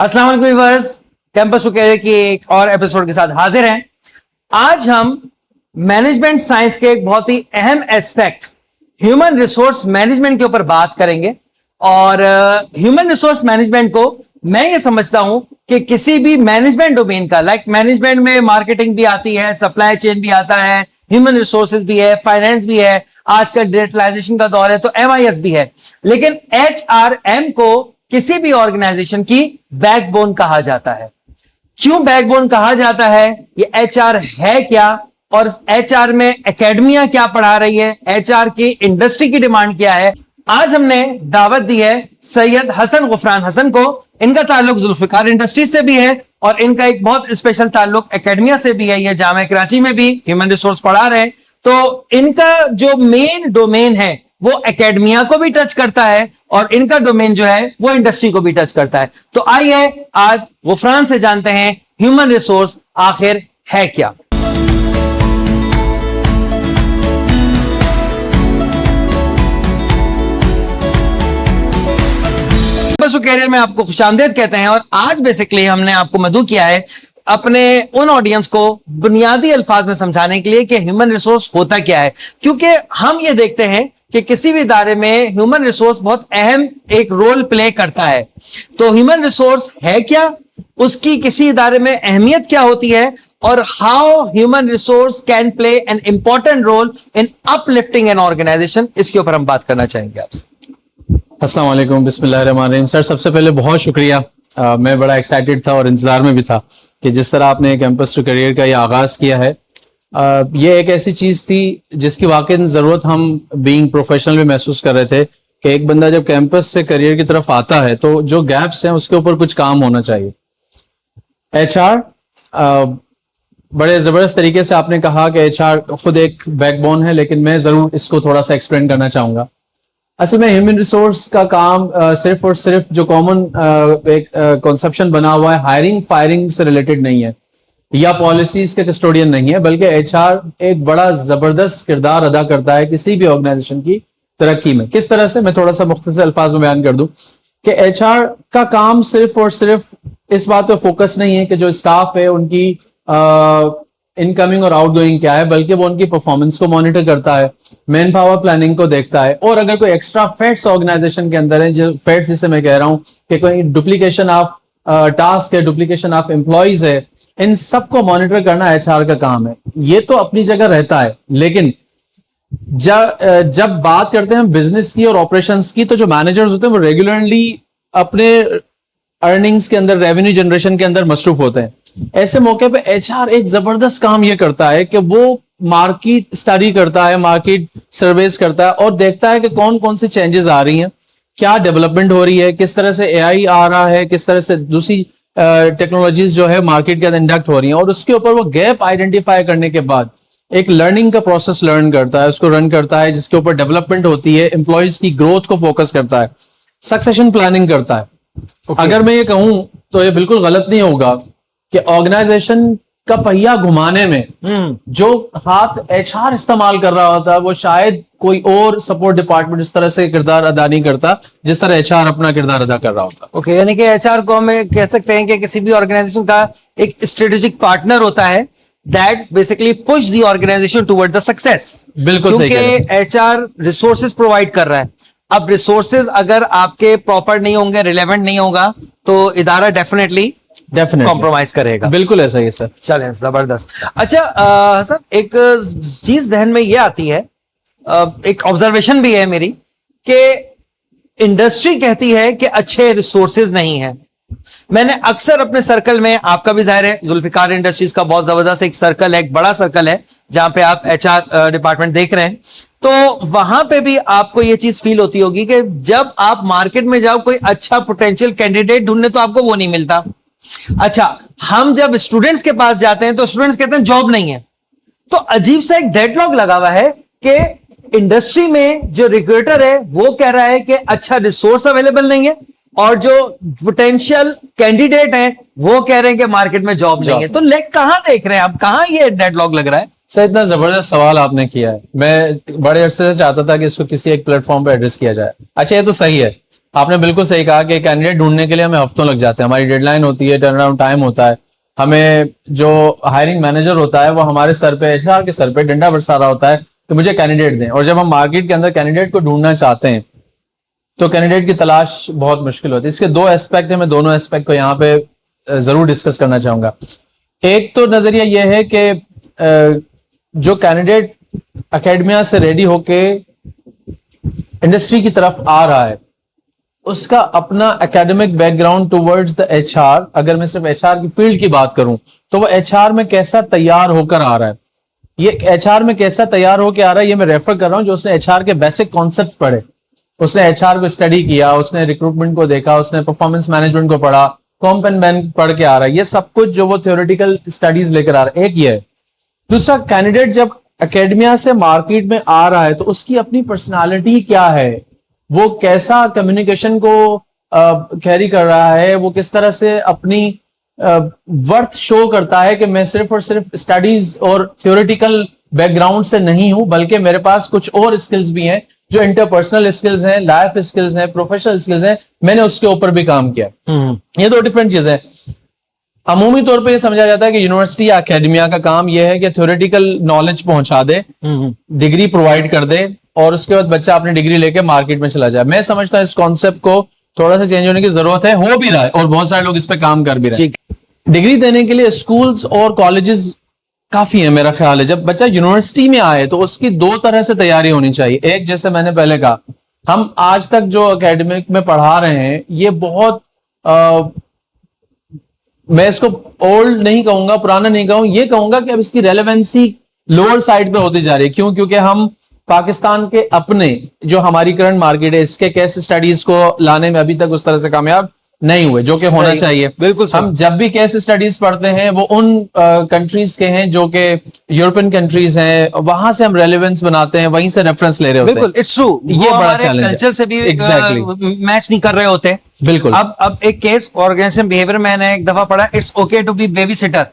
अस्सलाम वालेकुम viewers, campus to career की एक और एपिसोड के साथ हाजिर हैं। आज हम मैनेजमेंट साइंस के एक बहुत ही अहम एस्पेक्ट ह्यूमन रिसोर्स मैनेजमेंट के ऊपर बात करेंगे। और ह्यूमन रिसोर्स मैनेजमेंट को मैं ये समझता हूं कि किसी भी मैनेजमेंट डोमेन का, लाइक मैनेजमेंट में मार्केटिंग भी आती है, सप्लाई चेन भी आता है, ह्यूमन रिसोर्सेज भी है, फाइनेंस भी है, आजकल डिजिटलाइजेशन का दौर है तो एमआईएस भी है। लेकिन एचआरएम को किसी भी ऑर्गेनाइजेशन की बैकबोन कहा जाता है। क्यों बैकबोन कहा जाता है? ये एचआर है क्या, और एचआर में एकेडमिया क्या पढ़ा रही है, एचआर की इंडस्ट्री की डिमांड क्या है। आज हमने दावत दी है सैयद हसन गुफरान हसन को। इनका ताल्लुक जुल्फिकार इंडस्ट्रीज से भी है और इनका एक बहुत स्पेशल ताल्लुक एकेडमिया से भी है। ये जामिया कराची में भी ह्यूमन रिसोर्स पढ़ा रहे हैं, तो इनका जो मेन डोमेन है वो एकेडमिया को भी टच करता है और इनका डोमेन जो है वो इंडस्ट्री को भी टच करता है। तो आइए आज गुफरान से जानते हैं ह्यूमन रिसोर्स आखिर है क्या। कैरियर में आपको खुशामदीद कहते हैं। और आज बेसिकली हमने आपको मदऊ किया है अपने उन ऑडियंस को बुनियादी अल्फाज में समझाने के लिए कि ह्यूमन रिसोर्स होता क्या है। क्योंकि हम ये देखते हैं कि किसी भी इदारे में ह्यूमन रिसोर्स बहुत अहम एक रोल प्ले करता है। तो ह्यूमन रिसोर्स है क्या, उसकी किसी इदारे में अहमियत क्या होती है, और how human resource can play an important role in uplifting an organization, इसके ऊपर हम बात करना चाहेंगे आपसे। अस्सलाम वालेकुम, बिस्मिल्लाहिर्रहमानिर्रहीम। सर, सबसे पहले बहुत शुक्रिया। मैं बड़ा एक्साइटेड था और इंतजार में भी था कि जिस तरह आपने कैंपस टू करियर का ये आगाज किया है, ये एक ऐसी चीज थी जिसकी वाकई जरूरत हम बीइंग प्रोफेशनल भी महसूस कर रहे थे कि एक बंदा जब कैंपस से करियर की तरफ आता है तो जो गैप्स हैं उसके ऊपर कुछ काम होना चाहिए। एचआर, बड़े जबरदस्त तरीके से आपने कहा कि एचआर खुद एक बैकबोन है, लेकिन मैं जरूर इसको थोड़ा सा एक्सप्लेन करना चाहूंगा। असल में ह्यूमन रिसोर्स का काम सिर्फ और सिर्फ जो कॉमन एक कॉन्सेप्शन बना हुआ है हायरिंग फायरिंग से रिलेटेड नहीं है, या पॉलिसीज के कस्टोडियन नहीं है, बल्कि एचआर एक बड़ा जबरदस्त किरदार अदा करता है किसी भी ऑर्गेनाइजेशन की तरक्की में। किस तरह से, मैं थोड़ा सा मुख्तसर अल्फाज में बयान कर दूं कि एचआर का काम सिर्फ और सिर्फ इस बात पर फोकस नहीं है कि जो स्टाफ है उनकी इनकमिंग और आउटगोइंग क्या है, बल्कि वो उनकी परफॉर्मेंस को मॉनिटर करता है, मैन पावर प्लानिंग को देखता है, और अगर कोई एक्स्ट्रा फैट्स ऑर्गेनाइजेशन के अंदर है, जो फैट्स जिसे मैं कह रहा हूं कि कोई डुप्लीकेशन ऑफ टास्क है, डुप्लीकेशन ऑफ एम्प्लॉइज है, इन सबको मॉनिटर करना एचआर का काम है। ये तो अपनी जगह रहता है, लेकिन जब बात करते हैं बिजनेस की और ऑपरेशंस की, तो जो मैनेजर्स होते हैं वो रेगुलरली अपने अर्निंग्स के अंदर, रेवेन्यू जनरेशन के अंदर मसरूफ होते हैं। ऐसे मौके पे एचआर एक जबरदस्त काम ये करता है कि वो मार्केट स्टडी करता है, मार्केट सर्वेस करता है और देखता है कि कौन कौन सी चेंजेस आ रही हैं, क्या डेवलपमेंट हो रही है, किस तरह से एआई आ रहा है, किस तरह से दूसरी टेक्नोलॉजीज जो है मार्केट के अंदर इंडक्ट हो रही हैं, और उसके ऊपर वो गैप आइडेंटिफाई करने के बाद एक लर्निंग का प्रोसेस लर्न करता है, उसको रन करता है, जिसके ऊपर डेवलपमेंट होती है, एम्प्लॉयज की ग्रोथ को फोकस करता है, सक्सेशन प्लानिंग करता है। अगर मैं ये कहूं तो ये बिल्कुल गलत नहीं होगा कि ऑर्गेनाइजेशन का पहिया घुमाने में जो हाथ एचआर इस्तेमाल कर रहा होता है वो शायद कोई और सपोर्ट डिपार्टमेंट इस तरह से किरदार अदा नहीं करता जिस तरह एचआर अपना किरदार अदा कर रहा होता। ओके, यानी कि एचआर को हम कह सकते हैं कि किसी भी ऑर्गेनाइजेशन का एक स्ट्रेटेजिक पार्टनर होता है that basically push the organization toward the success. बिल्कुल सही, क्योंकि एचआर रिसोर्सेज प्रोवाइड कर रहा है। अब रिसोर्सेज अगर आपके प्रॉपर नहीं होंगे, रिलेवेंट नहीं होगा, तो इदारा डेफिनेटली कॉम्प्रोमाइज करेगा। बिल्कुल ऐसा ही है सर। चलें, जबरदस्त। अच्छा सर, एक चीज जहन में ये आती है, एक ऑब्जर्वेशन भी है मेरी, कि इंडस्ट्री कहती है कि अच्छे रिसोर्सेज नहीं है। मैंने अक्सर अपने सर्कल में, आपका भी जाहिर है, जुल्फिकार इंडस्ट्रीज का बहुत जबरदस्त एक सर्कल है, एक बड़ा सर्कल है जहां पे आप एचआर डिपार्टमेंट देख रहे हैं, तो वहां पे भी आपको ये चीज फील होती होगी कि जब आप मार्केट में जाओ कोई अच्छा पोटेंशियल कैंडिडेट ढूंढने तो आपको वो नहीं मिलता। अच्छा, हम जब स्टूडेंट्स के पास जाते हैं तो स्टूडेंट्स कहते हैं जॉब नहीं है। तो अजीब सा एक डेडलॉक लगा हुआ है कि इंडस्ट्री में जो रिक्रूटर है वो कह रहा है कि अच्छा रिसोर्स अवेलेबल नहीं है, और जो पोटेंशियल कैंडिडेट है वो कह रहे हैं कि मार्केट में जॉब नहीं है। तो कहां देख रहे हैं आप, कहां ये डेडलॉक लग रहा है? सर, इतना जबरदस्त सवाल आपने किया है। मैं बड़े अरसे से चाहता था कि इसको किसी एक प्लेटफॉर्म पे एड्रेस किया जाए। अच्छा, ये तो सही है आपने बिल्कुल सही कहा कि कैंडिडेट ढूंढने के लिए हमें हफ्तों लग जाते हैं, हमारी डेडलाइन होती है, टर्न अराउंड टाइम होता है, हमें जो हायरिंग मैनेजर होता है वो हमारे सर पे, एचआर के सर पे डंडा बरसा रहा होता है कि मुझे कैंडिडेट दें। और जब हम मार्केट के अंदर कैंडिडेट को ढूंढना चाहते हैं तो कैंडिडेट की तलाश बहुत मुश्किल होती है। इसके दो एस्पेक्ट है, मैं दोनों एस्पेक्ट को यहाँ पे जरूर डिस्कस करना चाहूंगा। एक तो नजरिया यह है कि जो कैंडिडेट एकेडमिया से रेडी होके इंडस्ट्री की तरफ आ रहा है उसका अपना academic background towards the HR, अगर मैं सिर्फ एचआर की फील्ड की बात करूं तो वो एचआर में कैसा तैयार होकर आ रहा है, ये एचआर में कैसा तैयार होकर आ रहा है, ये मैं रेफर कर रहा हूं जो उसने एचआर के बेसिक कॉन्सेप्ट पढ़े, उसने एचआर को स्टडी किया, उसने रिक्रूटमेंट को देखा, उसने परफॉर्मेंस मैनेजमेंट को पढ़ा, कॉम्प एंड बेन पढ़ के आ रहा है, ये सब कुछ जो वो थ्योरेटिकल स्टडीज लेकर आ रहा है। एक ये है। दूसरा, कैंडिडेट जब एकेडमिया से मार्केट में आ रहा है तो उसकी अपनी पर्सनालिटी क्या है, वो कैसा कम्युनिकेशन को कैरी कर रहा है, वो किस तरह से अपनी वर्थ शो करता है कि मैं सिर्फ और सिर्फ स्टडीज और थ्योरेटिकल बैकग्राउंड से नहीं हूं बल्कि मेरे पास कुछ और स्किल्स भी हैं जो इंटरपर्सनल स्किल्स हैं, लाइफ स्किल्स हैं, प्रोफेशनल स्किल्स हैं, मैंने उसके ऊपर भी काम किया। ये दो डिफरेंट चीजें हैं। अमूमी तौर पे ये समझा जाता है कि यूनिवर्सिटी या एकेडमिया का काम यह है कि थ्योरेटिकल नॉलेज पहुंचा दे, डिग्री प्रोवाइड कर दे और उसके बाद बच्चा अपनी डिग्री लेके मार्केट में चला जाए। मैं समझता हूं इस कॉन्सेप्ट को थोड़ा सा चेंज होने की जरूरत है, हो भी रहा है और बहुत सारे लोग इस पे काम कर भी रहे हैं। डिग्री देने के लिए स्कूल्स और कॉलेजेस काफी है मेरा ख्याल है। जब बच्चा यूनिवर्सिटी में आए तो उसकी दो तरह से तैयारी होनी चाहिए। एक, जैसे मैंने पहले कहा, हम आज तक जो एकेडमिक में पढ़ा रहे हैं ये बहुत मैं इसको ओल्ड नहीं कहूंगा, पुराना नहीं कहूंगा, ये कहूंगा कि अब इसकी रेलेवेंसी लोअर साइड पे होती जा रही है। क्यों? क्योंकि हम पाकिस्तान के अपने जो हमारी करंट मार्केट है इसके केस स्टडीज को लाने में अभी तक उस तरह से कामयाब नहीं हुए जो कि होना चाहिए। बिल्कुल हम जब भी केस स्टडीज पढ़ते हैं वो उन कंट्रीज के हैं जो कि यूरोपियन कंट्रीज हैं, वहां से हम रेलेवेंस बनाते हैं, वहीं से रेफरेंस ले रहे होते हैं। बिल्कुल, इट्स ट्रू। ये बड़ा चैलेंज है, कल्चर से भी एग्जैक्टली मैच नहीं कर रहे होते। बिल्कुल। अब एक केस ऑर्गेनाइजेशन बिहेवियर मैंने एक दफा पढ़ा, it's okay to be babysitter.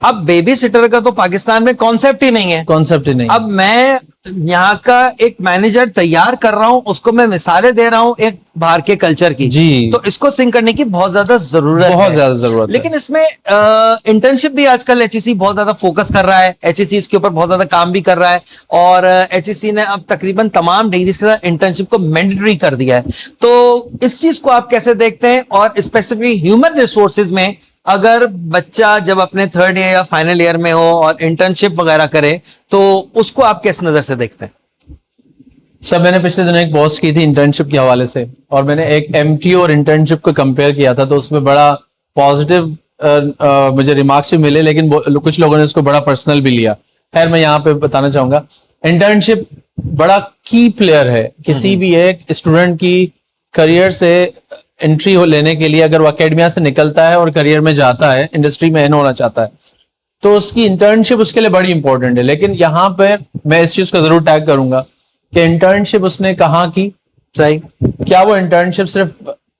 अब बेबी सिटर का तो पाकिस्तान में कॉन्सेप्ट ही नहीं है, कॉन्सेप्ट ही नहीं। अब मैं यहाँ का एक मैनेजर तैयार कर रहा हूं, उसको मैं मिसालें दे रहा हूं एक बाहर के कल्चर की जी, तो इसको सिंक करने की बहुत ज्यादा जरूरत है, बहुत ज्यादा जरूरत है। लेकिन इसमें इंटर्नशिप भी आजकल एचईसी बहुत ज्यादा फोकस कर रहा है, एचईसी इसके ऊपर बहुत ज्यादा काम भी कर रहा है और एचईसी ने अब तकरीबन तमाम डिग्रीज के साथ इंटर्नशिप को मैंडेटरी कर दिया है। तो इस चीज को आप कैसे देखते हैं? और स्पेसिफिकली ह्यूमन रिसोर्सेज में अगर बच्चा जब अपने थर्ड ईयर या फाइनल ईयर में हो और इंटर्नशिप वगैरह करे तो उसको आप किस नजर से देखते हैं? सर, मैंने पिछले दिनों एक पोस्ट की थी इंटर्नशिप के हवाले से और मैंने एक एमटी और इंटर्नशिप को कंपेयर किया था, तो उसमें बड़ा पॉजिटिव मुझे रिमार्क्स भी मिले, लेकिन कुछ लोगों ने इसको बड़ा पर्सनल भी लिया। खैर, मैं यहाँ पे बताना चाहूंगा इंटर्नशिप बड़ा की प्लेयर है किसी भी एक स्टूडेंट की करियर से एंट्री लेने के लिए। अगर वो एकेडमिया से निकलता है और करियर में जाता है, इंडस्ट्री में एन होना चाहता है, तो उसकी इंटर्नशिप उसके लिए बड़ी इंपॉर्टेंट है। लेकिन यहाँ पे मैं इस चीज को जरूर टैग करूंगा कि इंटर्नशिप उसने कहाँ की, सही, क्या वो इंटर्नशिप सिर्फ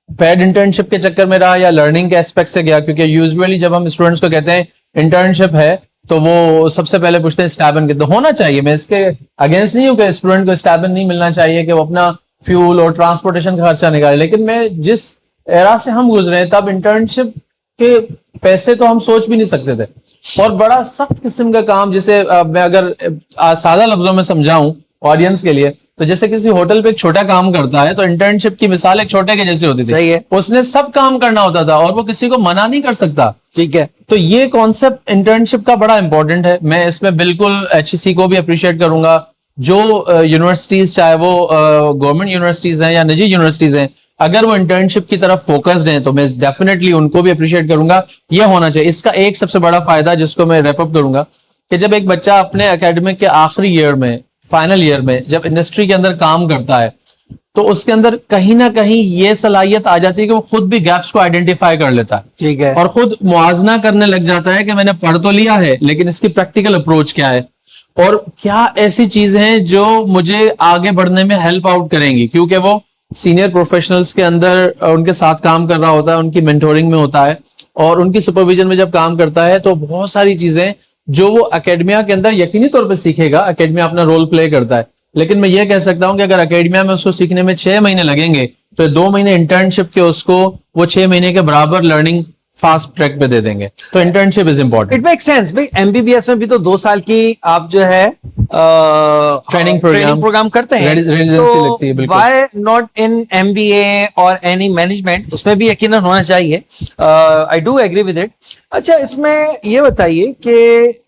पेड इंटर्नशिप के चक्कर में रहा या लर्निंग के एस्पेक्ट से गया? क्योंकि यूजुअली जब हम स्टूडेंट्स को कहते हैं इंटर्नशिप है तो वो सबसे पहले पूछते हैं स्टाइपेंड कितना होना चाहिए। मैं इसके अगेंस्ट नहीं हूं कि स्टूडेंट को स्टाइपेंड नहीं मिलना चाहिए कि वो अपना फ्यूल और ट्रांसपोर्टेशन का खर्चा निकाले, लेकिन मैं जिस एरा से हम गुजरे हैं तब इंटर्नशिप के पैसे तो हम सोच भी नहीं सकते थे और बड़ा सख्त किस्म का काम, जिसे मैं अगर सादा लफ्जों में समझाऊं ऑडियंस के लिए, तो जैसे किसी होटल पे एक छोटा काम करता है तो इंटर्नशिप की मिसाल एक छोटे के जैसी होती थी। सही है। उसने सब काम करना होता था और वो किसी को मना नहीं कर सकता। ठीक है। तो ये कॉन्सेप्ट इंटर्नशिप का बड़ा इंपॉर्टेंट है। मैं इसमें बिल्कुल एचईसी को भी अप्रिशिएट करूंगा। जो यूनिवर्सिटीज, चाहे वो गवर्नमेंट यूनिवर्सिटीज हैं या निजी यूनिवर्सिटीज हैं, अगर वो इंटर्नशिप की तरफ फोकस्ड हैं तो मैं डेफिनेटली उनको भी अप्रिशिएट करूंगा। ये होना चाहिए। इसका एक सबसे बड़ा फायदा जिसको मैं रैपअप करूंगा कि जब एक बच्चा अपने एकेडमिक के आखिरी ईयर में, फाइनल ईयर में जब इंडस्ट्री के अंदर काम करता है तो उसके अंदर कहीं ना कहीं ये सलाहियत आ जाती है कि वो खुद भी गैप्स को आइडेंटिफाई कर लेता है। ठीक है। और खुद मुआवजना करने लग जाता है कि मैंने पढ़ तो लिया है लेकिन इसकी प्रैक्टिकल अप्रोच क्या है और क्या ऐसी चीजें हैं जो मुझे आगे बढ़ने में हेल्प आउट करेंगी, क्योंकि वो सीनियर प्रोफेशनल्स के अंदर उनके साथ काम कर रहा होता है, उनकी मेंटोरिंग में होता है और उनकी सुपरविजन में जब काम करता है तो बहुत सारी चीजें जो वो एकेडमिया के अंदर यकीनी तौर पे सीखेगा। एकेडमिया अपना रोल प्ले करता है, लेकिन मैं ये कह सकता हूं कि अगर एकेडमिया में उसको सीखने में 6 महीने लगेंगे तो 2 महीने इंटर्नशिप के उसको वो 6 महीने के बराबर लर्निंग फास्ट ट्रैक पे दे देंगे। तो internship is important. It make sense भाई, एमबीबीएस में भी तो 2 साल की आप जो है ट्रेनिंग प्रोग्राम करते हैं, रेजिडेंसी लगती है, बिल्कुल। व्हाई नॉट इन एमबीए और एनी मैनेजमेंट, उसमें भी यकीनन होना चाहिए। I do agree with it. अच्छा, इसमें ये बताइए कि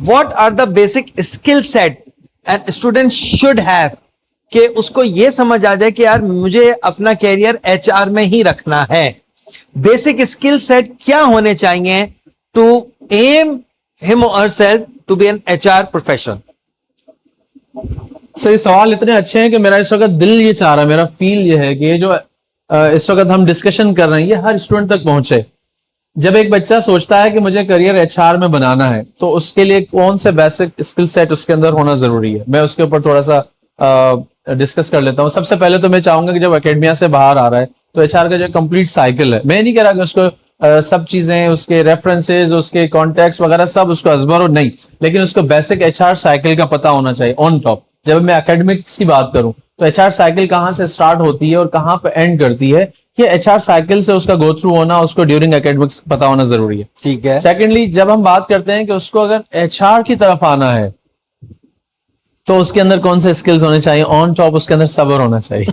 what are the basic skill set an student should have, कि उसको ये समझ आ जाए कि यार मुझे अपना कैरियर एचआर में ही रखना है। बेसिक स्किल सेट क्या होने चाहिए टू एम हिम और herself to be an HR professional? सही सवाल इतने अच्छे हैं कि मेरा इस वक्त दिल ये चाह रहा है, मेरा फील ये है कि ये जो इस वक्त हम डिस्कशन कर रहे हैं ये हर स्टूडेंट तक पहुंचे। जब एक बच्चा सोचता है कि मुझे करियर एचआर में बनाना है तो उसके लिए कौन से बेसिक स्किल सेट उसके अंदर होना जरूरी है, मैं उसके ऊपर थोड़ा सा डिस्कस कर लेता हूं। सबसे पहले तो मैं चाहूंगा कि जब एकेडमिया से बाहर आ रहा है तो एचआर का जो कंप्लीट साइकिल है, मैं नहीं कह रहा कि उसको सब चीजें, उसके रेफरेंसेस, उसके कॉन्टेक्ट्स वगैरह सब उसको अजबर हो, नहीं, लेकिन उसको बेसिक एचआर साइकिल का पता होना चाहिए ऑन टॉप। जब मैं एकेडमिक्स की बात करूं तो एचआर साइकिल कहां से स्टार्ट होती है और कहां पे एंड करती है, ये एचआर साइकिल से उसका गो थ्रू होना, उसको ड्यूरिंग एकेडमिक्स पता होना जरूरी है। ठीक है। सेकेंडली, जब हम बात करते हैं कि उसको अगर एचआर की तरफ आना है तो उसके अंदर कौन से स्किल्स होने चाहिए, ऑन टॉप उसके अंदर सब्र होना चाहिए।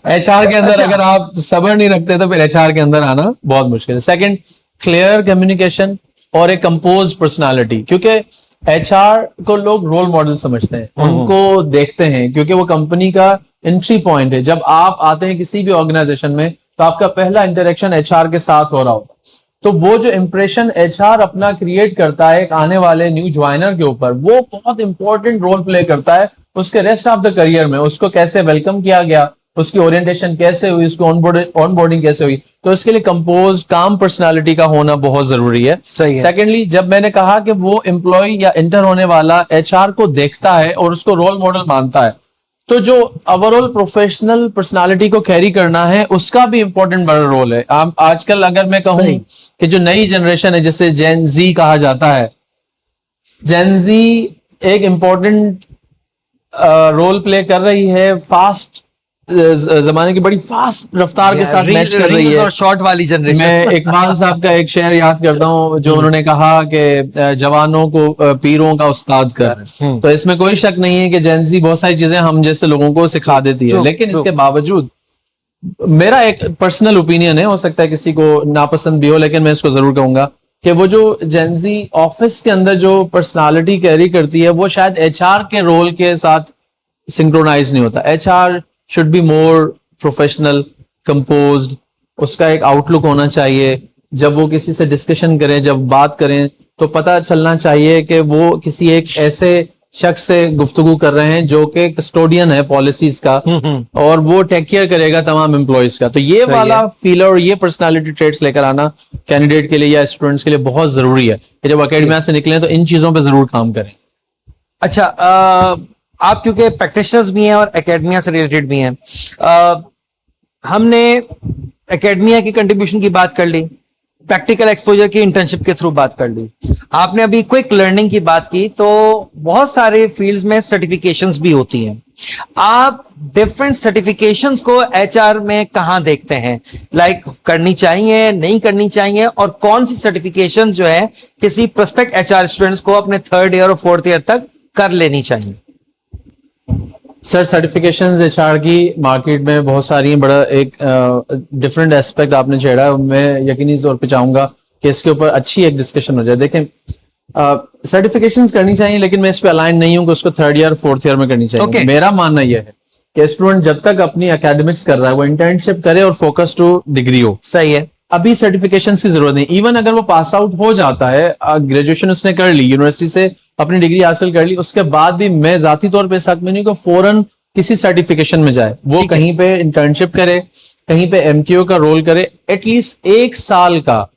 एचआर के अंदर अगर आप सब्र नहीं रखते तो फिर एचआर के अंदर आना बहुत मुश्किल है। सेकंड, क्लियर कम्युनिकेशन और एक कंपोज पर्सनालिटी, क्योंकि एचआर को लोग रोल मॉडल समझते हैं, उनको देखते हैं, क्योंकि वो कंपनी का एंट्री पॉइंट है। जब आप आते हैं किसी भी ऑर्गेनाइजेशन में तो आपका पहला इंटरेक्शन एचआर के साथ हो रहा होता है, तो वो जो इंप्रेशन एचआर अपना क्रिएट करता है एक आने वाले न्यू ज्वाइनर के ऊपर, वो बहुत इंपॉर्टेंट रोल प्ले करता है उसके रेस्ट ऑफ द करियर में। उसको कैसे वेलकम किया गया, उसकी ओरिएंटेशन कैसे हुई, उसको ऑनबोर्डिंग कैसे हुई, तो इसके लिए कंपोज काम पर्सनालिटी का होना बहुत जरूरी है। सही है। सेकेंडली, जब मैंने कहा कि वो एम्प्लॉय या इंटर होने वाला एचआर को देखता है और उसको रोल मॉडल मानता है, तो जो ओवरऑल प्रोफेशनल पर्सनालिटी को कैरी करना है उसका भी इंपॉर्टेंट बड़ा रोल है। आप आजकल अगर मैं कहूं कि जो नई जनरेशन है, जिसे जेन जी कहा जाता है, जेन जी एक इंपॉर्टेंट रोल प्ले कर रही है, फास्ट जमाने की बड़ी फास्ट रफ्तार के साथ मैच कर रही है, और शॉर्ट वाली जनरेशन। मैं इकबाल साहब का एक शेर याद करता हूँ जो उन्होंने कहा कि जवानों को पीरों का उस्ताद कर। तो इसमें कोई शक नहीं है कि जेंजी बहुत सारी चीजें हम जैसे लोगों को सिखा देती है, लेकिन इसके बावजूद मेरा एक पर्सनल ओपिनियन है, हो सकता है किसी को नापसंद भी हो, लेकिन मैं इसको जरूर कहूंगा कि वो जो जेंजी ऑफिस के अंदर जो पर्सनालिटी कैरी करती है वो शायद एचआर के रोल के साथ सिंक्रोनाइज नहीं होता। HR should be more professional, composed, उसका एक आउटलुक होना चाहिए। जब वो किसी से डिस्कशन करें, जब बात करें, तो पता चलना चाहिए कि वो किसी एक ऐसे शख्स से गुफ्तगू कर रहे हैं जो कि कस्टोडियन है पॉलिसीज का, और वो टेक केयर करेगा तमाम एम्प्लॉयज का। तो ये वाला फीलर और ये पर्सनालिटी ट्रेट्स लेकर आना कैंडिडेट के लिए या स्टूडेंट्स के लिए बहुत जरूरी है कि जब अकेडमिया से निकलें तो इन चीजों पे जरूर काम करें। अच्छा, आप क्योंकि प्रैक्टिशनर्स भी हैं और एकेडमिया से रिलेटेड भी हैं, हमने एकेडमिया की कंट्रीब्यूशन की बात कर ली, प्रैक्टिकल एक्सपोजर की इंटर्नशिप के थ्रू बात कर ली, आपने अभी क्विक लर्निंग की बात की, तो बहुत सारे फील्ड्स में सर्टिफिकेशंस भी होती हैं। आप डिफरेंट सर्टिफिकेशंस को एचआर में कहां देखते हैं, लाइक करनी चाहिए, नहीं करनी चाहिए, और कौन सी सर्टिफिकेशन जो है किसी प्रोस्पेक्ट एचआर स्टूडेंट्स को अपने 3rd ईयर और 4th ईयर तक कर लेनी चाहिए? सर, सर्टिफिकेशंस एचआर की मार्केट में बहुत सारी हैं। बड़ा एक डिफरेंट एस्पेक्ट आपने छेड़ा है, मैं यकीनी तौर पे चाहूंगा कि इसके ऊपर अच्छी एक डिस्कशन हो जाए। देखें, सर्टिफिकेशंस करनी चाहिए, लेकिन मैं इस पे अलाइन नहीं हूं कि उसको 3rd ईयर 4th ईयर में करनी चाहिए। मेरा मानना यह है कि स्टूडेंट जब तक अपनी एकेडमिक्स कर रहा है वो इंटर्नशिप करे और फोकस टू डिग्री हो। सही है। अभी सर्टिफिकेशंस की जरूरत नहीं। इवन अगर वो पास आउट हो जाता है, ग्रेजुएशन उसने कर ली, यूनिवर्सिटी से अपनी डिग्री हासिल कर ली, उसके बाद भी मैं जाती तौर पे इस हक में नहीं कि फौरन किसी सर्टिफिकेशन में जाए। वो कहीं पे इंटर्नशिप करे, कहीं पे एमटीओ का रोल करे, एटलीस्ट 1 साल का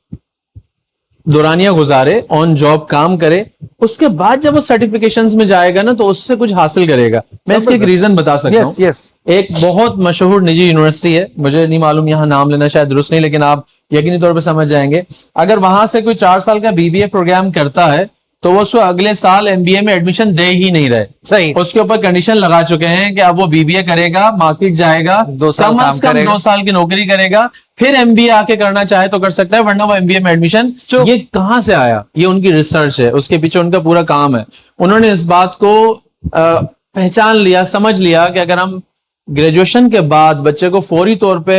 दौरानिया गुजारे, ऑन जॉब काम करे, उसके बाद जब वो सर्टिफिकेशंस में जाएगा ना तो उससे कुछ हासिल करेगा। मैं इसके एक रीजन बता सकता हूँ। एक बहुत मशहूर निजी यूनिवर्सिटी है, मुझे नहीं मालूम यहाँ नाम लेना शायद दुरुस्त नहीं, लेकिन आप यकीनी तौर पे समझ जाएंगे। अगर वहां से कोई 4 साल का बीबीए प्रोग्राम करता है तो वो उसको अगले साल एमबीए में एडमिशन दे ही नहीं रहे। सही। उसके ऊपर कंडीशन लगा चुके हैं कि अब वो बीबीए करेगा, मार्केट जाएगा, 2 साल कम काम से कम करेगा। 2 साल की नौकरी करेगा, फिर एमबीए आके करना चाहे तो कर सकता है, वरना वो एमबीए में एडमिशन। ये कहाँ से आया? ये उनकी रिसर्च है, उसके पीछे उनका पूरा काम है। उन्होंने इस बात को पहचान लिया, समझ लिया कि अगर हम ग्रेजुएशन के बाद बच्चे को फौरी तौर पे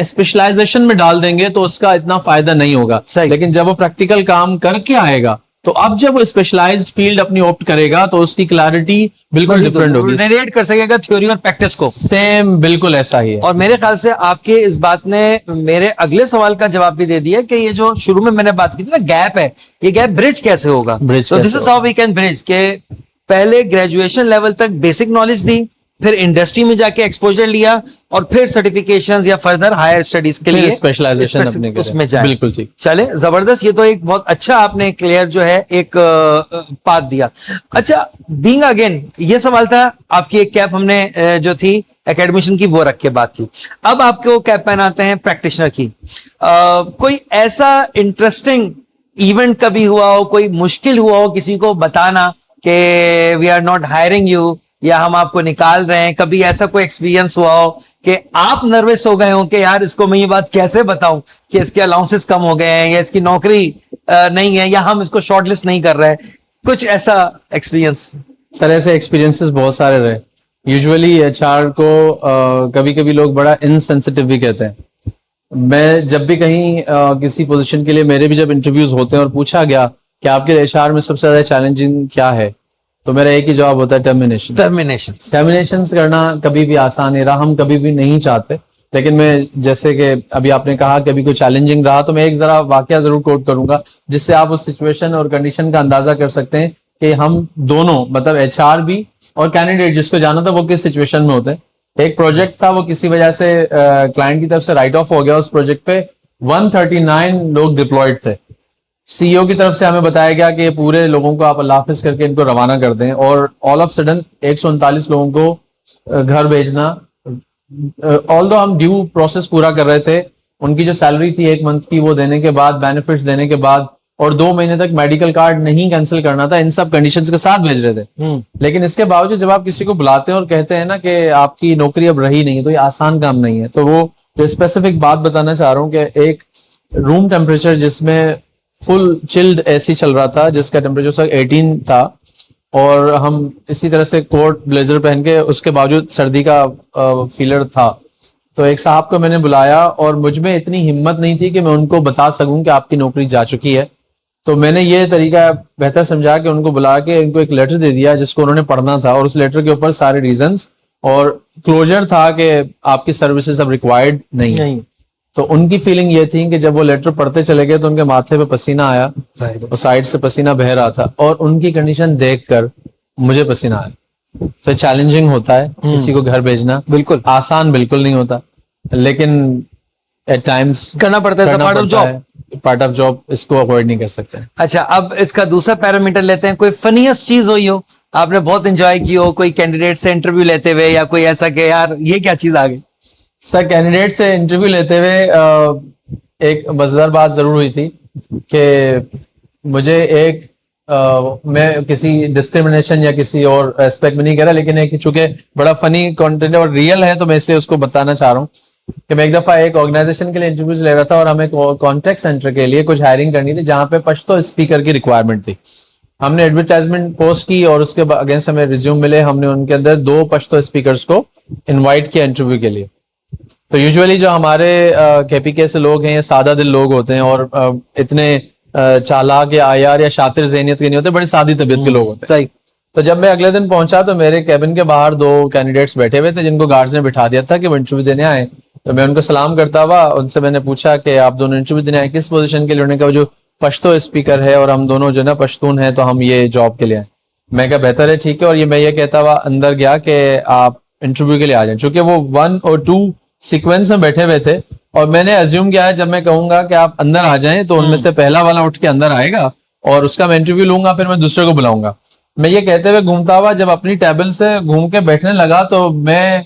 स्पेशलाइजेशन में डाल देंगे तो उसका इतना फायदा नहीं होगा। सही। लेकिन जब वो प्रैक्टिकल काम करके आएगा तो अब जब वो स्पेशलाइज्ड फील्ड अपनी ऑप्ट करेगा तो उसकी क्लैरिटी बिल्कुल डिफरेंट होगी। रिलेट कर सकेगा थ्योरी और प्रैक्टिस को। सेम, बिल्कुल ऐसा ही है। और मेरे ख्याल से आपके इस बात ने मेरे अगले सवाल का जवाब भी दे दिया कि ये जो शुरू में मैंने बात की थी ना, गैप है, ये गैप ब्रिज कैसे होगा? Bridge तो दिस कैसे is how we can bridge के पहले ग्रेजुएशन लेवल तक बेसिक नॉलेज दी, फिर इंडस्ट्री में जाके एक्सपोजर लिया, और फिर सर्टिफिकेशंस या फर्दर हायर स्टडीज के लिए स्पेशलाइजेशन अपने करें। उसमें जाए। बिल्कुल ठीक। चले, जबरदस्त। ये तो एक बहुत अच्छा आपने क्लियर जो है एक पाथ दिया। अच्छा, बीइंग अगेन, ये सवाल था, आपकी एक कैप हमने जो थी एकेडमिशन की वो रख के बात की। अब आपको कैप पहनाते हैं प्रैक्टिशनर की। कोई ऐसा इंटरेस्टिंग इवेंट कभी हुआ हो, कोई मुश्किल हुआ हो किसी को बताना कि we are not hiring you या हम आपको निकाल रहे हैं? कभी ऐसा कोई एक्सपीरियंस हुआ हो कि आप नर्वस हो गए हो कि यार इसको मैं ये बात कैसे बताऊं कि इसके अलाउंसेस कम हो गए हैं या इसकी नौकरी नहीं है या हम इसको शॉर्टलिस्ट नहीं कर रहे हैं? कुछ ऐसा एक्सपीरियंस? सर, ऐसे एक्सपीरियंसेस बहुत सारे रहे। यूजुअली एचआर को कभी कभी लोग बड़ा इनसेंसिटिव भी कहते हैं। मैं जब भी कहीं किसी पोजीशन के लिए मेरे भी जब इंटरव्यूज होते हैं और पूछा गया कि आपके एचआर में सबसे ज्यादा चैलेंजिंग क्या है, तो मेरा एक ही जवाब होता है, टर्मिनेशन करना कभी भी आसान नहीं रहा, हम कभी भी नहीं चाहते। लेकिन मैं, जैसे कि अभी आपने कहा कि अभी कोई चैलेंजिंग रहा, तो मैं एक जरा वाकया जरूर कोट करूंगा जिससे आप उस सिचुएशन और कंडीशन का अंदाजा कर सकते हैं कि हम दोनों, मतलब एचआर भी और कैंडिडेट जिसको जाना था, वो किस सिचुएशन में होते हैं। एक प्रोजेक्ट था, वो किसी वजह से क्लाइंट की तरफ से राइट ऑफ हो गया। उस प्रोजेक्ट पे 139 लोग डिप्लॉयड थे। सीईओ की तरफ से हमें बताया गया कि ये पूरे लोगों को आप अल्लाह हाफिज करके इनको रवाना कर दें, और ऑल ऑफ सडन 139 लोगों को घर भेजना। ऑल्दो हम ड्यू प्रोसेस पूरा कर रहे थे, उनकी जो सैलरी थी 1 मंथ की वो देने के बाद, बेनिफिट्स देने के बाद, और 2 महीने तक मेडिकल कार्ड नहीं कैंसिल करना था, इन सब कंडीशंस के साथ भेज रहे थे। लेकिन इसके बावजूद जब आप किसी को बुलाते हैं और कहते हैं ना कि आपकी नौकरी अब रही नहीं है, तो ये आसान काम नहीं है। तो वो जो स्पेसिफिक बात बताना चाह रहा हूँ कि एक रूम टेम्परेचर जिसमें फुल चिल्ड एसी चल रहा था, जिसका टेम्परेचर 18 था, और हम इसी तरह से कोट ब्लेजर पहन के, उसके बावजूद सर्दी का फीलर था। तो एक साहब को मैंने बुलाया और मुझ में इतनी हिम्मत नहीं थी कि मैं उनको बता सकूं कि आपकी नौकरी जा चुकी है। तो मैंने ये तरीका बेहतर समझा कि उनको बुला के इनको एक लेटर दे दिया जिसको उन्होंने पढ़ना था, और उस लेटर के ऊपर सारे रीजंस और क्लोजर था कि आपकी सर्विसेज अब रिक्वायर्ड नहीं है। तो उनकी फीलिंग ये थी कि जब वो लेटर पढ़ते चले गए तो उनके माथे पे पसीना आया और साइड से पसीना बह रहा था, और उनकी कंडीशन देखकर मुझे पसीना आया। तो चैलेंजिंग होता है किसी को घर भेजना, बिल्कुल आसान बिल्कुल नहीं होता, लेकिन एट टाइम्स करना पड़ता है, पार्ट ऑफ जॉब, इसको अवॉइड नहीं कर सकते। अच्छा, अब इसका दूसरा पैरामीटर लेते हैं। कोई फनीएस्ट चीज हुई हो, आपने बहुत एंजॉय की हो, कोई कैंडिडेट से इंटरव्यू लेते हुए, या कोई ऐसा कि यार ये क्या चीज आ गई? सर, कैंडिडेट से इंटरव्यू लेते हुए एक मजेदार बात जरूर हुई थी कि मुझे मैं किसी डिस्क्रिमिनेशन या किसी और एस्पेक्ट में नहीं कह रहा, लेकिन एक चूंकि बड़ा फनी कंटेंट और रियल है तो मैं इसलिए उसको बताना चाह रहा हूँ कि मैं एक दफा एक ऑर्गेनाइजेशन के लिए इंटरव्यूज ले रहा था और हमें कॉन्टेक्ट सेंटर के लिए कुछ हायरिंग करनी थी जहां पे पश्तो स्पीकर की रिक्वायरमेंट थी। हमने एडवर्टाइजमेंट पोस्ट की और उसके अगेंस्ट हमें रिज्यूम मिले। हमने उनके अंदर 2 पश्तो स्पीकर्स को इन्वाइट किया इंटरव्यू के लिए। तो यूजुअली जो हमारे केपीके से लोग हैं, ये सादा दिल लोग होते हैं और इतने चालाक या आयार या शातिर ज़हनियत के नहीं होते, बड़े सादी तबीयत के लोग होते हैं। तो जब मैं अगले दिन पहुंचा तो मेरे कैबिन के बाहर 2 कैंडिडेट्स बैठे हुए थे जिनको गार्ड्स ने बिठा दिया था कि वो इंटरव्यू देने आए। तो मैं उनको सलाम करता हुआ उनसे मैंने पूछा कि आप दोनों इंटरव्यू देने आए, किस पोजीशन के लिए? उन्होंने कहा जो पश्तो स्पीकर है और हम दोनों जो ना पश्तून है, तो हम ये जॉब के लिए आए। मैं कहा बेहतर है, ठीक है। और ये मैं ये कहता हुआ अंदर गया कि आप इंटरव्यू के लिए आ जाए, चूंकि वो 1 और 2 सीक्वेंस में बैठे हुए थे और मैंने अज्यूम किया है जब मैं कहूंगा कि आप अंदर आ जाएं तो उनमें से पहला वाला उठ के अंदर आएगा और उसका मैं इंटरव्यू लूंगा, फिर मैं दूसरे को बुलाऊंगा। मैं ये कहते हुए घूमता हुआ जब अपनी टेबल से घूम के बैठने लगा तो मैं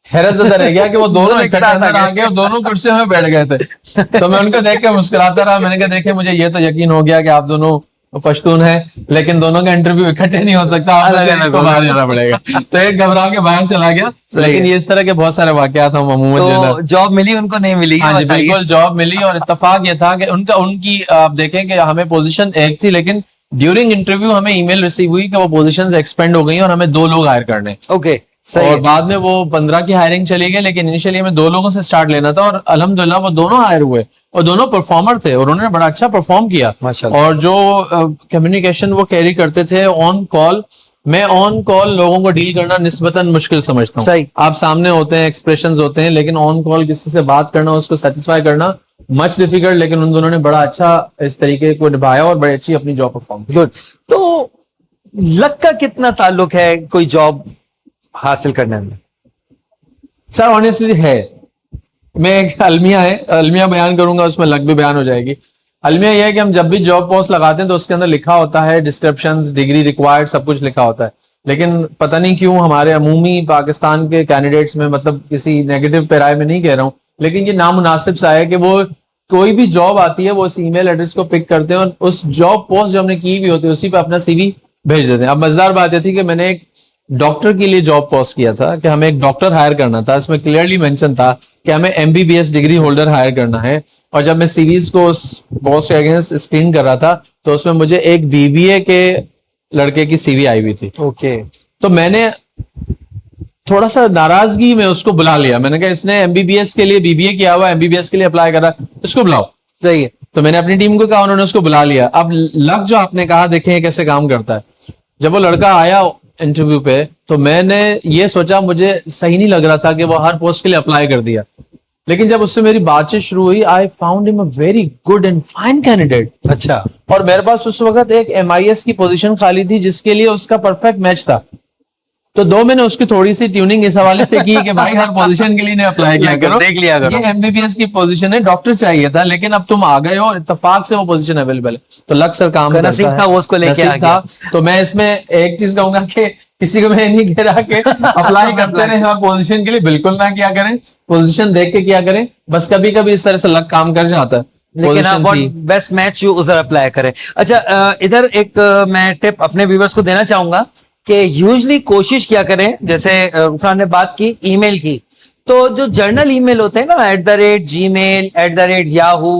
हैरत ज़दा रह गया कि वो दोनों इकट्ठे अंदर आ गए और दोनों कुर्सियों में बैठ गए थे। तो मैं उनको देख के मुस्कुराता रहा। मैंने कहा देखे, मुझे ये तो यकीन हो गया कि आप दोनों पश्तून है, लेकिन दोनों का इंटरव्यू इकट्ठे नहीं हो सकता, अलग को बाहर जाना पड़ेगा। तो एक घबरा के बाहर चला गया, लेकिन ये इस तरह के बहुत सारे वाकयात हम अमूमन तो जॉब मिली उनको, नहीं मिली? हाँ जी बिल्कुल जॉब मिली, और इत्तेफाक ये था कि उनकी आप देखें कि हमें पोजीशन एक थी, लेकिन ड्यूरिंग इंटरव्यू हमें ईमेल रिसीव हुई कि वो पोजीशंस एक्सपेंड हो गई और हमें 2 लोग हायर करने। ओके, सही और है। बाद में वो 15 की हायरिंग चली गई, लेकिन इनिशियली हमें 2 लोगों से स्टार्ट लेना था, और अल्हम्दुलिल्लाह वो दोनों हायर हुए और दोनों परफॉर्मर थे और उन्होंने बड़ा अच्छा परफॉर्म किया। माशाल्लाह। और जो कम्युनिकेशन वो कैरी करते थे ऑन कॉल, मैं ऑन कॉल लोगों को डील करना निस्बतन मुश्किल समझता हूँ। सही। आप सामने होते हैं, एक्सप्रेशंस होते हैं, लेकिन ऑन कॉल किसी से बात करना, उसको सेटिस्फाई करना मच डिफिकल्ट, लेकिन उन दोनों ने बड़ा अच्छा इस तरीके को निभाया और बड़ी अच्छी अपनी जॉब परफॉर्म की। गुड। तो लक का कितना ताल्लुक है कोई जॉब हासिल करने में? सर ऑनेस्टली है, मैं एक अलमिया बयान करूंगा, उसमें लक भी बयान हो जाएगी। अलमिया यह है कि हम जब भी जॉब पोस्ट लगाते हैं तो उसके अंदर लिखा होता है डिस्क्रिप्शंस, डिग्री रिक्वायर्ड, सब कुछ लिखा होता है, लेकिन पता नहीं क्यों हमारे अमूमी पाकिस्तान के कैंडिडेट्स में, मतलब किसी नेगेटिव पैराए में नहीं कह रहा हूं, लेकिन ये नामुनासिब सा है कि वो कोई भी जॉब आती है वो उस ईमेल एड्रेस को पिक करते हैं और उस जॉब पोस्ट जो हमने की हुई होती है उसी पे अपना सीवी भेज देते हैं। अब मजेदार बात यह थी कि मैंने एक डॉक्टर के लिए जॉब पोस्ट किया था कि हमें एक डॉक्टर हायर करना था, इसमें क्लियरली मेंशन था कि हमें एमबीबीएस डिग्री होल्डर हायर करना है, और जब मैं सीवीज को उस पोस्ट के अगेंस्ट स्क्रीन कर रहा था तो उसमें मुझे एक बीबीए के लड़के की सीवी आई हुई थी। ओके। तो मैंने थोड़ा सा नाराजगी में उसको बुला लिया, मैंने कहा इसने एमबीबीएस के लिए बीबीए किया हुआ, एमबीबीएस के लिए अप्लाई करा, इसको बुलाओ। सही है। तो मैंने अपनी टीम को कहा, उन्होंने उसको बुला लिया। अब लक जो आपने कहा, देखें कैसे काम करता है। जब वो लड़का आया इंटरव्यू पे तो मैंने ये सोचा, मुझे सही नहीं लग रहा था कि वो हर पोस्ट के लिए अप्लाई कर दिया, लेकिन जब उससे मेरी बातचीत शुरू हुई, I found him a very good and fine candidate. अच्छा। और मेरे पास उस वक्त एक MIS की पोजीशन खाली थी जिसके लिए उसका परफेक्ट मैच था। तो मैंने उसकी थोड़ी सी ट्यूनिंग इस हवाले से की कि भाई हर पोजीशन के लिए ने अप्लाई किया करो, देख लिया करो। ये MBBS की पोजीशन है, डॉक्टर चाहिए था, लेकिन अब तुम आ गए हो और इत्तेफाक से वो पोजीशन अवेलेबल है। तो लक सर काम करता नसीब है, था, वो उसको लेके आ गया। तो मैं इसमें एक चीज कहूंगा कि किसी को मैं नहीं कह रहा कि अप्लाई करते रहे हर पोजीशन के लिए, बिल्कुल ना किया करें, पोजीशन देख के किया करें, बस कभी कभी इस तरह से लक काम कर जाता है। लेकिन हाँ, बेस्ट मैच यू उधर अप्लाई करें। अच्छा, इधर एक मैं टिप अपने व्यूवर्स को देना चाहूंगा कि यूजली कोशिश किया करें, जैसे उफरान ने बात की ईमेल की, तो जो जर्नल ईमेल होते हैं ना, @gmail, @yahoo,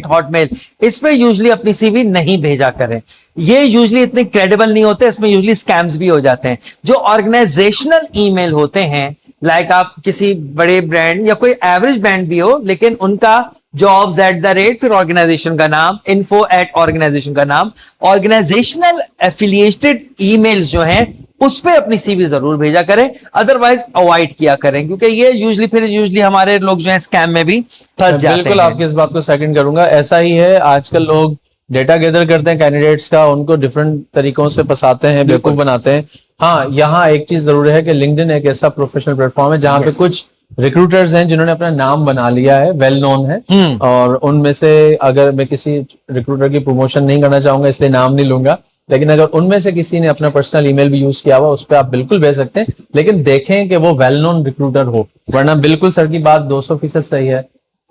@hotmail, इस पे यूजली अपनी सीवी नहीं भेजा करें। ये यूजली इतने क्रेडिबल नहीं होते, इसमें यूजली स्कैम्स भी हो जाते हैं। जो ऑर्गेनाइजेशनल ईमेल होते हैं, लाइक आप किसी बड़े ब्रांड या कोई एवरेज ब्रांड भी हो, लेकिन उनका जॉब्स फिर ऑर्गेनाइजेशन का नाम, info@ऑर्गेनाइजेशन का नाम, ऑर्गेनाइजेशनल एफिलिएटेड ईमेल्स जो हैं उस पे अपनी सीवी जरूर भेजा करें, अदरवाइज अवॉइड किया करें, क्योंकि ये यूजली हमारे लोग जो है स्कैम में भी फंस जाते हैं। बिल्कुल आपकी इस बात को सेकंड करूंगा, ऐसा ही है। आजकल लोग डेटा गैदर करते हैं कैंडिडेट्स का, उनको डिफरेंट तरीकों से फंसाते हैं, बेवकूफ बनाते हैं। हाँ, यहाँ एक चीज जरूर है कि लिंक्डइन एक ऐसा प्रोफेशनल प्लेटफॉर्म है जहाँ पे कुछ रिक्रूटर्स हैं जिन्होंने अपना नाम बना लिया है, वेल नोन है, और उनमें से अगर मैं किसी रिक्रूटर की प्रमोशन नहीं करना चाहूंगा इसलिए नाम नहीं लूंगा, लेकिन अगर उनमें से किसी ने अपना पर्सनल ईमेल भी यूज किया हुआ उस पर आप बिल्कुल भेज सकते हैं, लेकिन देखें कि वो वेल नोन रिक्रूटर हो, वरना बिल्कुल सर की बात 200% सही है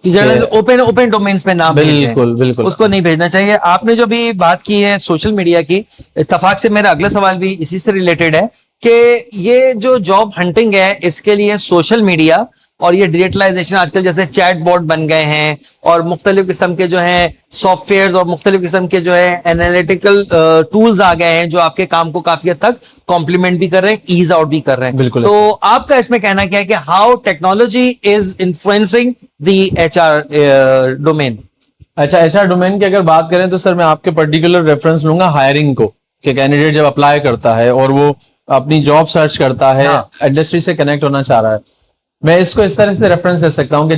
कि जर्नल ओपन डोमेन्स पे नाम बिल्कुल उसको नहीं भेजना चाहिए। आपने जो भी बात की है सोशल मीडिया की, इत्तेफाक से मेरा अगला सवाल भी इसी से रिलेटेड है कि ये जो जॉब हंटिंग है, इसके लिए सोशल मीडिया और ये डिजिटलाइजेशन, आजकल जैसे चैट बोर्ड बन गए हैं और मुख्तलिफ किस्म के जो है सॉफ्टवेयर और मुख्तलिफ किस्म के जो है एनालिटिकल टूल्स आ गए हैं जो आपके काम को काफी हद तक कॉम्प्लीमेंट भी कर रहे हैं, ईज आउट भी कर रहे हैं। बिल्कुल। तो आपका इसमें कहना क्या है कि how technology is influencing the HR domain? अच्छा, HR डोमेन की अगर बात करें तो सर मैं आपके पर्टिकुलर रेफरेंस लूंगा हायरिंग को, कि कैंडिडेट जब अप्लाई करता है और वो अपनी जॉब सर्च करता है, इंडस्ट्री से कनेक्ट होना चाह रहा है, मैं इसको इस तरह से रेफरेंस दे सकता हूँ कि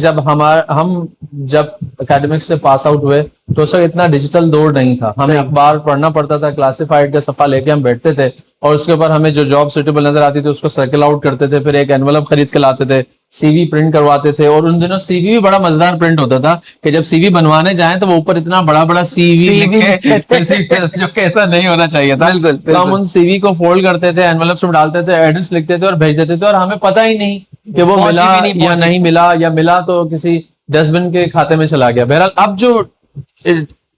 हम जब एकेडमिक्स से पास आउट हुए तो उस वक्त इतना डिजिटल दौर नहीं था, हमें अखबार पढ़ना पड़ता था, क्लासिफाइड का सफा लेके हम बैठते थे और उसके ऊपर हमें जो जॉब सुटेबल नजर आती थी उसको सर्कल आउट करते थे, फिर एक एनवलप खरीद के लाते थे, CV प्रिंट करवाते थे, और उन दिनों CV भी बड़ा मजेदार प्रिंट होता था कि जब CV बनवाने जाएं तो वो ऊपर इतना बड़ा बड़ा CV जो कैसा नहीं होना चाहिए था। तो हम उन CV को फोल्ड करते थे, एनवलप्स में डालते थे, एड्रेस लिखते थे और भेज देते थे, और हमें पता ही नहीं कि वो मिला या नहीं मिला, या मिला तो किसी डस्टबिन के खाते में चला गया। बहरहाल अब जो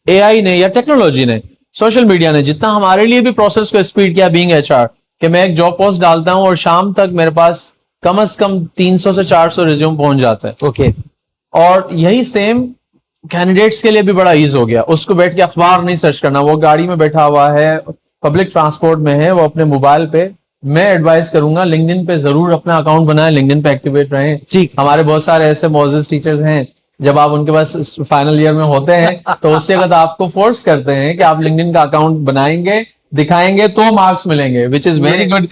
AI ने या टेक्नोलॉजी ने सोशल मीडिया ने जितना हमारे लिए भी प्रोसेस को स्पीड किया बीइंग एचआर, कि मैं एक जॉब पोस्ट डालता हूं और शाम तक मेरे पास कम से कम 300 से 400 रिज्यूम पहुंच जाता है। ओके। और यही सेम कैंडिडेट्स के लिए भी बड़ा ईज हो गया, उसको बैठ के अखबार नहीं सर्च करना, वो गाड़ी में बैठा हुआ है, पब्लिक ट्रांसपोर्ट में है, वो अपने मोबाइल पे, मैं एडवाइस करूंगा लिंक्डइन पे जरूर अपना अकाउंट बनाएं, लिंक्डइन पे एक्टिवेट रहें। ठीक। हमारे बहुत सारे ऐसे मोजेस टीचर्स हैं, जब आप उनके पास फाइनल ईयर में होते हैं तो उससे अगर आपको फोर्स करते हैं कि आप लिंक्डइन का अकाउंट बनाएंगे, दिखाएंगे तो मार्क्स मिलेंगे, विच इज वेरी गुड।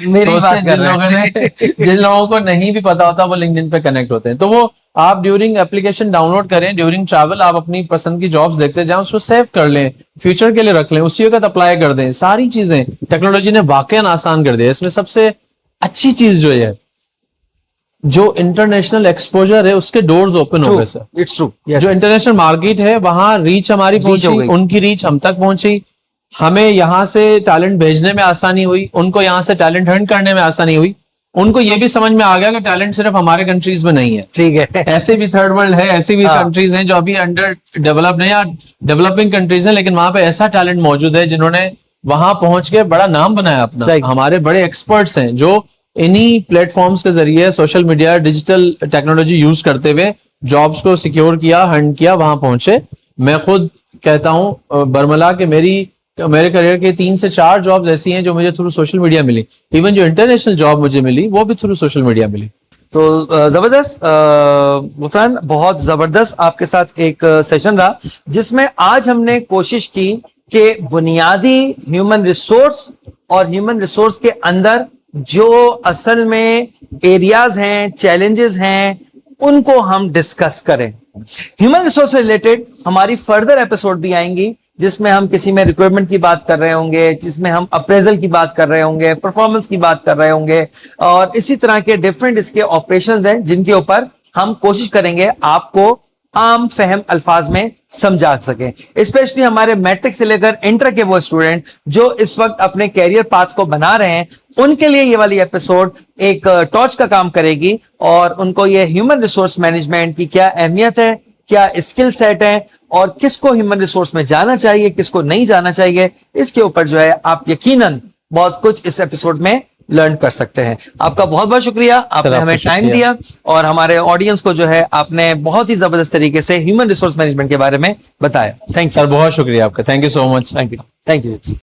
जिन लोगों को नहीं भी पता होता वो लिंक्डइन पे कनेक्ट होते हैं, तो वो आप ड्यूरिंग एप्लीकेशन डाउनलोड करें, ड्यूरिंग ट्रैवल आप अपनी पसंद की जॉब्स देखते जाएं, उसको सेव कर लें, फ्यूचर के लिए रख लें, उसी वक्त अप्लाई कर दें। सारी चीजें टेक्नोलॉजी ने वाकई आसान कर दिया। इसमें सबसे अच्छी चीज जो है, जो इंटरनेशनल एक्सपोजर है, उसके डोर्स ओपन हो गए सर। It's true. जो इंटरनेशनल मार्केट है वहां रीच हमारी पहुंची, उनकी रीच हम तक पहुंची, हमें यहां से टैलेंट भेजने में आसानी हुई, उनको यहां से टैलेंट हंट करने में आसानी हुई, उनको ये भी समझ में आ गया कि टैलेंट सिर्फ हमारे कंट्रीज में नहीं है। ठीक है। ऐसे भी थर्ड वर्ल्ड है, ऐसी भी कंट्रीज हैं जो अभी अंडर डेवलप्ड है या डेवलपिंग कंट्रीज हैं, लेकिन वहां पे ऐसा टैलेंट मौजूद है जिन्होंने वहां पहुंच के बड़ा नाम बनाया अपना। हमारे बड़े एक्सपर्ट्स हैं जो इन्हीं प्लेटफॉर्म्स के जरिए social media, digital technology use करते हुए जॉब्स को सिक्योर किया, हंट किया, वहां पहुंचे। मैं खुद कहता हूं बरमला के मेरे करियर के 3 से 4 जॉब्स ऐसी हैं जो मुझे थ्रू सोशल मीडिया मिली। इवन जो इंटरनेशनल जॉब मुझे मिली वो भी थ्रू सोशल मीडिया मिली। तो जबरदस्त गुफरान, बहुत जबरदस्त आपके साथ एक सेशन रहा, जिसमें आज हमने कोशिश की कि बुनियादी ह्यूमन रिसोर्स और ह्यूमन रिसोर्स के अंदर जो असल में एरियाज हैं, चैलेंजेस हैं, उनको हम डिस्कस करें। ह्यूमन रिसोर्स से रिलेटेड हमारी फर्दर एपिसोड भी आएंगी, जिसमें हम किसी में रिक्रूटमेंट की बात कर रहे होंगे, जिसमें हम अप्रेजल की बात कर रहे होंगे, परफॉर्मेंस की बात कर रहे होंगे, और इसी तरह के डिफरेंट इसके ऑपरेशंस हैं जिनके ऊपर हम कोशिश करेंगे आपको आम फहम अल्फाज में समझा सकें। स्पेशली हमारे मैट्रिक से लेकर इंटर के वो स्टूडेंट जो इस वक्त अपने कैरियर पाथ को बना रहे हैं, उनके लिए ये वाली एपिसोड एक टॉर्च का काम करेगी, और उनको ये ह्यूमन रिसोर्स मैनेजमेंट की क्या अहमियत है, क्या स्किल सेट है, और किसको ह्यूमन रिसोर्स में जाना चाहिए, किसको नहीं जाना चाहिए, इसके ऊपर जो है आप यकीनन बहुत कुछ इस एपिसोड में लर्न कर सकते हैं। आपका बहुत बहुत शुक्रिया, आपने हमें टाइम दिया और हमारे ऑडियंस को जो है आपने बहुत ही जबरदस्त तरीके से ह्यूमन रिसोर्स मैनेजमेंट के बारे में बताया। थैंक यू सर, बहुत शुक्रिया आपका। Thank you so much. Thank you.